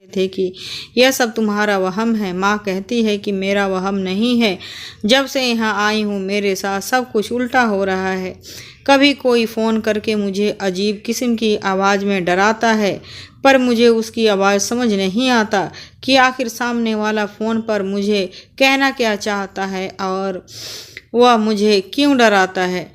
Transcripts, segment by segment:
थे कि यह सब तुम्हारा वहम है। माँ कहती है कि मेरा वहम नहीं है। जब से यहाँ आई हूँ मेरे साथ सब कुछ उल्टा हो रहा है। कभी कोई फ़ोन करके मुझे अजीब किस्म की आवाज़ में डराता है, पर मुझे उसकी आवाज़ समझ नहीं आता कि आखिर सामने वाला फ़ोन पर मुझे कहना क्या चाहता है और वह मुझे क्यों डराता है।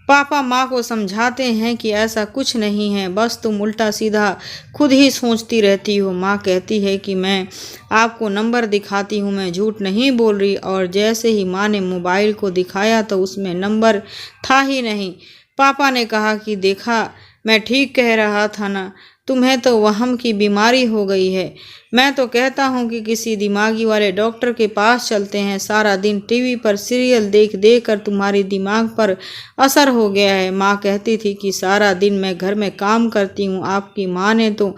पापा माँ को समझाते हैं कि ऐसा कुछ नहीं है, बस तुम उल्टा सीधा खुद ही सोचती रहती हो। माँ कहती है कि मैं आपको नंबर दिखाती हूँ, मैं झूठ नहीं बोल रही। और जैसे ही माँ ने मोबाइल को दिखाया तो उसमें नंबर था ही नहीं। पापा ने कहा कि देखा, मैं ठीक कह रहा था ना, तुम्हें तो वहम की बीमारी हो गई है। मैं तो कहता हूँ कि किसी दिमागी वाले डॉक्टर के पास चलते हैं। सारा दिन टीवी पर सीरियल देख देख कर तुम्हारी दिमाग पर असर हो गया है। माँ कहती थी कि सारा दिन मैं घर में काम करती हूँ, आपकी माँ ने तो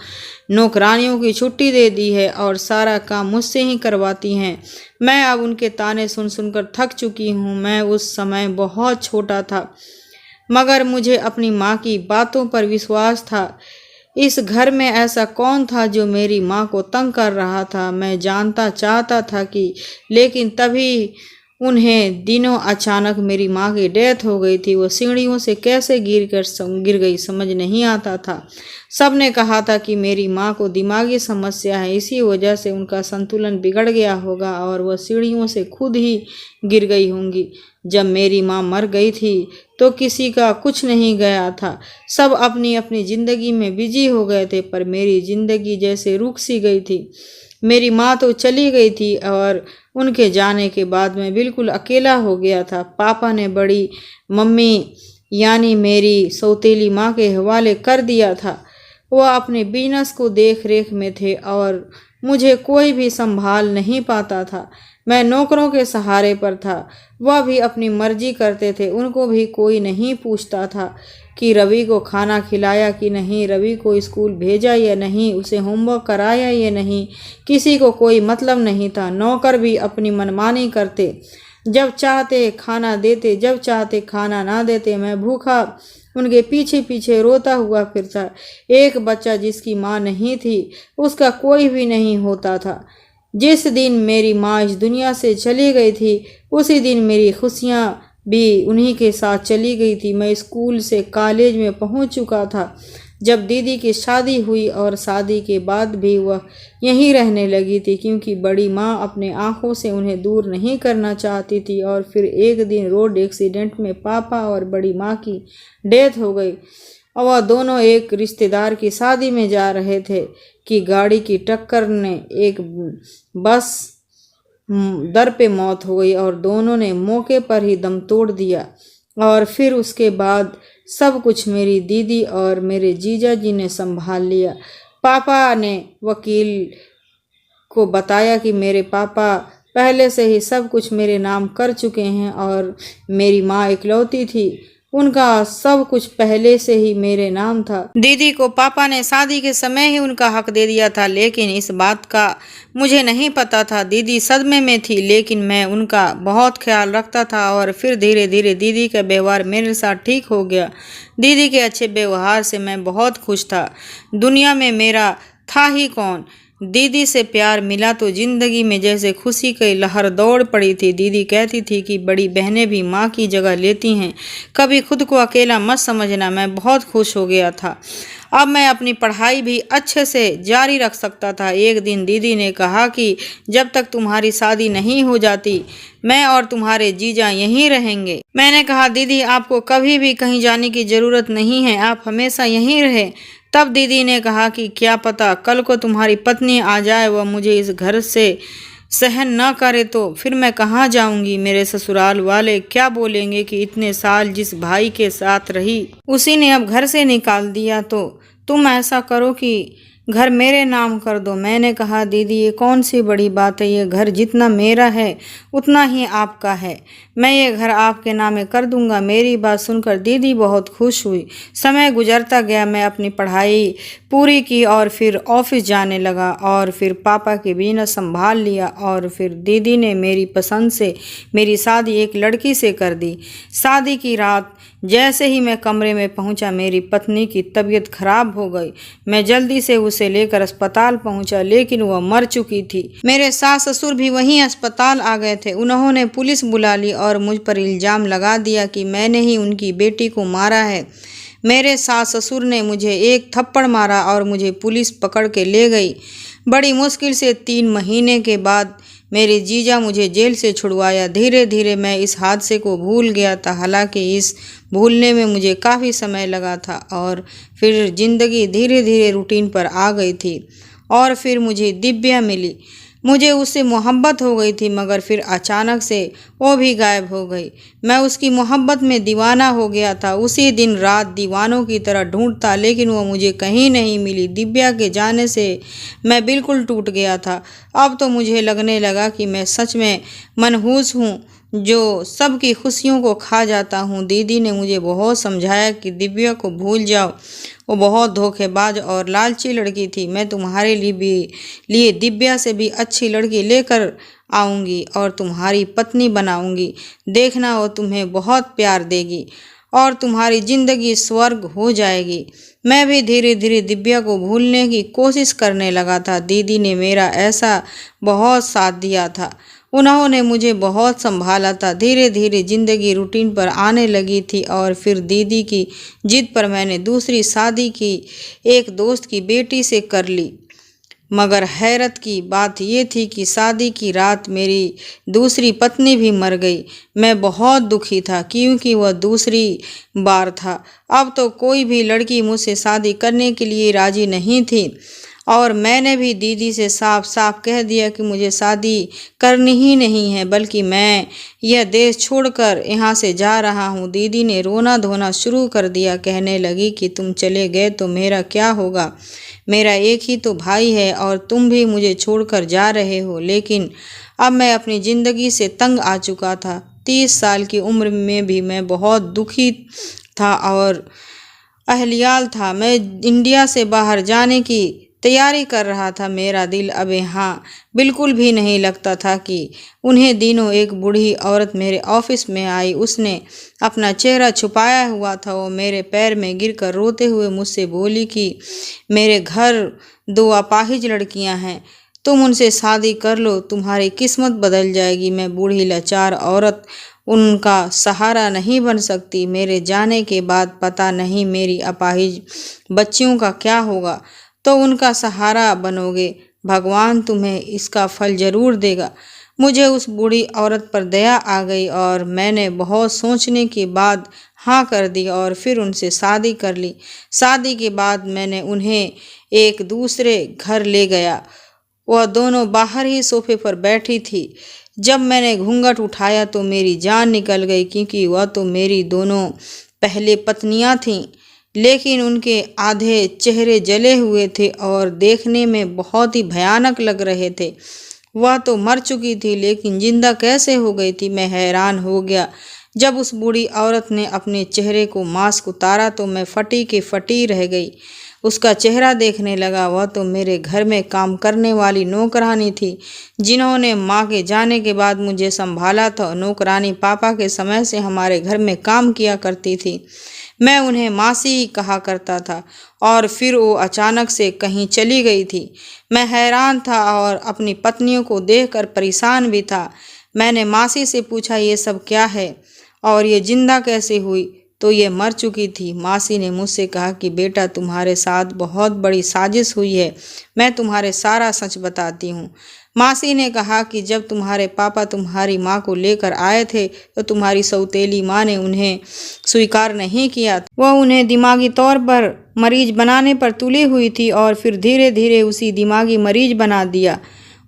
नौकरानियों की छुट्टी दे दी है और सारा काम मुझसे ही करवाती हैं। मैं अब उनके ताने सुन सुनकर थक चुकी हूँ। मैं उस समय बहुत छोटा था, मगर मुझे अपनी माँ की बातों पर विश्वास था। इस घर में ऐसा कौन था जो मेरी माँ को तंग कर रहा था। मैं जानता चाहता था कि, लेकिन तभी उन्हें दिनों अचानक मेरी माँ की डेथ हो गई थी। वो सीढ़ियों से कैसे गिर गई समझ नहीं आता था। सब ने कहा था कि मेरी माँ को दिमागी समस्या है, इसी वजह से उनका संतुलन बिगड़ गया होगा और वह सीढ़ियों से खुद ही गिर गई होंगी। जब मेरी माँ मर गई थी तो किसी का कुछ नहीं गया था, सब अपनी अपनी ज़िंदगी में बिजी हो गए थे, पर मेरी ज़िंदगी जैसे रुक सी गई थी। मेरी माँ तो चली गई थी और उनके जाने के बाद मैं बिल्कुल अकेला हो गया था। पापा ने बड़ी मम्मी यानी मेरी सौतेली माँ के हवाले कर दिया था। वह अपने बिजनेस को देख रेख में थे और मुझे कोई भी संभाल नहीं पाता था। मैं नौकरों के सहारे पर था, वह भी अपनी मर्जी करते थे। उनको भी कोई नहीं पूछता था कि रवि को खाना खिलाया कि नहीं, रवि को स्कूल भेजा या नहीं, उसे होमवर्क कराया या नहीं, किसी को कोई मतलब नहीं था। नौकर भी अपनी मनमानी करते, जब चाहते खाना देते, जब चाहते खाना ना देते। मैं भूखा उनके पीछे पीछे रोता हुआ फिरता। एक बच्चा जिसकी माँ नहीं थी उसका कोई भी नहीं होता था। जिस दिन मेरी माँ इस दुनिया से चली गई थी उसी दिन मेरी खुशियाँ भी उन्हीं के साथ चली गई थी। मैं स्कूल से कॉलेज में पहुँच चुका था जब दीदी की शादी हुई और शादी के बाद भी वह यहीं रहने लगी थी, क्योंकि बड़ी माँ अपने आंखों से उन्हें दूर नहीं करना चाहती थी। और फिर एक दिन रोड एक्सीडेंट में पापा और बड़ी माँ की डेथ हो गई और वह दोनों एक रिश्तेदार की शादी में जा रहे थे कि गाड़ी की टक्कर ने एक बस दर पे मौत हो गई और दोनों ने मौके पर ही दम तोड़ दिया। और फिर उसके बाद सब कुछ मेरी दीदी और मेरे जीजा जी ने संभाल लिया। पापा ने वकील को बताया कि मेरे पापा पहले से ही सब कुछ मेरे नाम कर चुके हैं और मेरी माँ इकलौती थी, उनका सब कुछ पहले से ही मेरे नाम था। दीदी को पापा ने शादी के समय ही उनका हक दे दिया था, लेकिन इस बात का मुझे नहीं पता था। दीदी सदमे में थी, लेकिन मैं उनका बहुत ख्याल रखता था और फिर धीरे धीरे दीदी का व्यवहार मेरे साथ ठीक हो गया। दीदी के अच्छे व्यवहार से मैं बहुत खुश था। दुनिया में मेरा था ही कौन। दीदी से प्यार मिला तो जिंदगी में जैसे खुशी की लहर दौड़ पड़ी थी। दीदी कहती थी कि बड़ी बहनें भी माँ की जगह लेती हैं, कभी खुद को अकेला मत समझना। मैं बहुत खुश हो गया था, अब मैं अपनी पढ़ाई भी अच्छे से जारी रख सकता था। एक दिन दीदी ने कहा कि जब तक तुम्हारी शादी नहीं हो जाती मैं और तुम्हारे जीजा यहीं रहेंगे। मैंने कहा दीदी आपको कभी भी कहीं जाने की ज़रूरत नहीं है, आप हमेशा यहीं रहें। तब दीदी ने कहा कि क्या पता कल को तुम्हारी पत्नी आ जाए, वह मुझे इस घर से सहन न करे तो फिर मैं कहाँ जाऊंगी। मेरे ससुराल वाले क्या बोलेंगे कि इतने साल जिस भाई के साथ रही उसी ने अब घर से निकाल दिया, तो तुम ऐसा करो कि घर मेरे नाम कर दो। मैंने कहा दीदी ये कौन सी बड़ी बात है, ये घर जितना मेरा है उतना ही आपका है, मैं ये घर आपके नामे कर दूंगा। मेरी बात सुनकर दीदी बहुत खुश हुई। समय गुजरता गया, मैं अपनी पढ़ाई पूरी की और फिर ऑफिस जाने लगा और फिर पापा की बिजनेस संभाल लिया और फिर दीदी ने मेरी पसंद से मेरी शादी एक लड़की से कर दी। शादी की रात जैसे ही मैं कमरे में पहुंचा मेरी पत्नी की तबीयत खराब हो गई। मैं जल्दी से उसे उसे लेकर अस्पताल पहुंचा, लेकिन वह मर चुकी थी। मेरे सास ससुर भी वहीं अस्पताल आ गए थे। उन्होंने पुलिस बुला ली और मुझ पर इल्ज़ाम लगा दिया कि मैंने ही उनकी बेटी को मारा है। मेरे सास ससुर ने मुझे एक थप्पड़ मारा और मुझे पुलिस पकड़ के ले गई। बड़ी मुश्किल से 3 महीने के बाद मेरे जीजा मुझे जेल से छुड़वाया। धीरे धीरे मैं इस हादसे को भूल गया था। हालांकि इस भूलने में मुझे काफ़ी समय लगा था और फिर ज़िंदगी धीरे धीरे रूटीन पर आ गई थी। और फिर मुझे दिव्या मिली। मुझे उससे मोहब्बत हो गई थी, मगर फिर अचानक से वो भी गायब हो गई। मैं उसकी मोहब्बत में दीवाना हो गया था। उसी दिन रात दीवानों की तरह ढूंढता, लेकिन वो मुझे कहीं नहीं मिली। दिव्या के जाने से मैं बिल्कुल टूट गया था। अब तो मुझे लगने लगा कि मैं सच में मनहूस हूँ, जो सबकी खुशियों को खा जाता हूँ। दीदी ने मुझे बहुत समझाया कि दिव्या को भूल जाओ, वो बहुत धोखेबाज और लालची लड़की थी। मैं तुम्हारे लिए दिव्या से भी अच्छी लड़की लेकर आऊँगी और तुम्हारी पत्नी बनाऊँगी। देखना, वो तुम्हें बहुत प्यार देगी और तुम्हारी ज़िंदगी स्वर्ग हो जाएगी। मैं भी धीरे धीरे दिव्या को भूलने की कोशिश करने लगा था। दीदी ने मेरा ऐसा बहुत साथ दिया था। उन्होंने मुझे बहुत संभाला था। धीरे धीरे ज़िंदगी रूटीन पर आने लगी थी और फिर दीदी की जिद पर मैंने दूसरी शादी की एक दोस्त की बेटी से कर ली। मगर हैरत की बात ये थी कि शादी की रात मेरी दूसरी पत्नी भी मर गई। मैं बहुत दुखी था क्योंकि वह दूसरी बार था। अब तो कोई भी लड़की मुझसे शादी करने के लिए राजी नहीं थी और मैंने भी दीदी से साफ साफ कह दिया कि मुझे शादी करनी ही नहीं है, बल्कि मैं यह देश छोड़कर यहाँ से जा रहा हूँ। दीदी ने रोना धोना शुरू कर दिया। कहने लगी कि तुम चले गए तो मेरा क्या होगा? मेरा एक ही तो भाई है और तुम भी मुझे छोड़कर जा रहे हो। लेकिन अब मैं अपनी ज़िंदगी से तंग आ चुका था। 30 साल की उम्र में भी मैं बहुत दुखी था और अहलियाल था। मैं इंडिया से बाहर जाने की तैयारी कर रहा था। मेरा दिल अब यहाँ बिल्कुल भी नहीं लगता था कि उन्हें दिनों एक बूढ़ी औरत मेरे ऑफिस में आई। उसने अपना चेहरा छुपाया हुआ था। वो मेरे पैर में गिरकर रोते हुए मुझसे बोली कि मेरे घर 2 अपाहिज लड़कियां हैं, तुम उनसे शादी कर लो, तुम्हारी किस्मत बदल जाएगी। मैं बूढ़ी लाचार औरत उनका सहारा नहीं बन सकती। मेरे जाने के बाद पता नहीं मेरी अपाहिज बच्चियों का क्या होगा, तो उनका सहारा बनोगे। भगवान तुम्हें इसका फल जरूर देगा। मुझे उस बूढ़ी औरत पर दया आ गई और मैंने बहुत सोचने के बाद हाँ कर दी और फिर उनसे शादी कर ली। शादी के बाद मैंने उन्हें एक दूसरे घर ले गया। वह दोनों बाहर ही सोफे पर बैठी थी। जब मैंने घूंघट उठाया तो मेरी जान निकल गई, क्योंकि वह तो मेरी दोनों पहले पत्नियां थीं, लेकिन उनके आधे चेहरे जले हुए थे और देखने में बहुत ही भयानक लग रहे थे। वह तो मर चुकी थी, लेकिन जिंदा कैसे हो गई थी? मैं हैरान हो गया। जब उस बूढ़ी औरत ने अपने चेहरे को मास्क उतारा तो मैं फटी की फटी रह गई। उसका चेहरा देखने लगा। वह तो मेरे घर में काम करने वाली नौकरानी थी, जिन्होंने माँ के जाने के बाद मुझे संभाला था। नौकरानी पापा के समय से हमारे घर में काम किया करती थी। मैं उन्हें मासी ही कहा करता था और फिर वो अचानक से कहीं चली गई थी। मैं हैरान था और अपनी पत्नियों को देखकर परेशान भी था। मैंने मासी से पूछा, ये सब क्या है और ये जिंदा कैसे हुई? तो ये मर चुकी थी। मासी ने मुझसे कहा कि बेटा, तुम्हारे साथ बहुत बड़ी साजिश हुई है। मैं तुम्हारे सारा सच बताती हूँ। मासी ने कहा कि जब तुम्हारे पापा तुम्हारी माँ को लेकर आए थे तो तुम्हारी सौतेली माँ ने उन्हें स्वीकार नहीं किया। वह उन्हें दिमागी तौर पर मरीज बनाने पर तुली हुई थी और फिर धीरे धीरे उसी दिमागी मरीज बना दिया।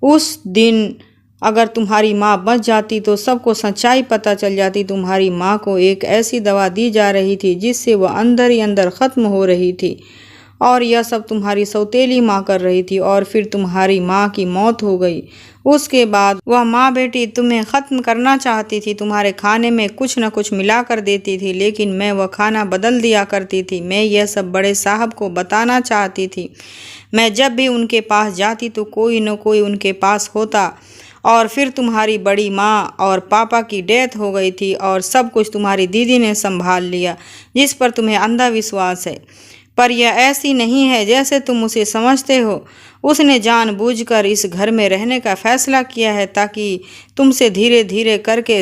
उस दिन अगर तुम्हारी माँ बच जाती तो सबको सच्चाई पता चल जाती। तुम्हारी माँ को एक ऐसी दवा दी जा रही थी जिससे वह अंदर ही अंदर ख़त्म हो रही थी और यह सब तुम्हारी सौतेली माँ कर रही थी। और फिर तुम्हारी माँ की मौत हो गई। उसके बाद वह माँ बेटी तुम्हें ख़त्म करना चाहती थी। तुम्हारे खाने में कुछ न कुछ मिला कर देती थी, लेकिन मैं वह खाना बदल दिया करती थी। मैं यह सब बड़े साहब को बताना चाहती थी। मैं जब भी उनके पास जाती तो कोई न कोई उनके पास होता। और फिर तुम्हारी बड़ी माँ और पापा की डेथ हो गई थी और सब कुछ तुम्हारी दीदी ने संभाल लिया, जिस पर तुम्हें अंधा विश्वास है। पर यह ऐसी नहीं है जैसे तुम उसे समझते हो। उसने जानबूझकर इस घर में रहने का फैसला किया है ताकि तुमसे धीरे धीरे करके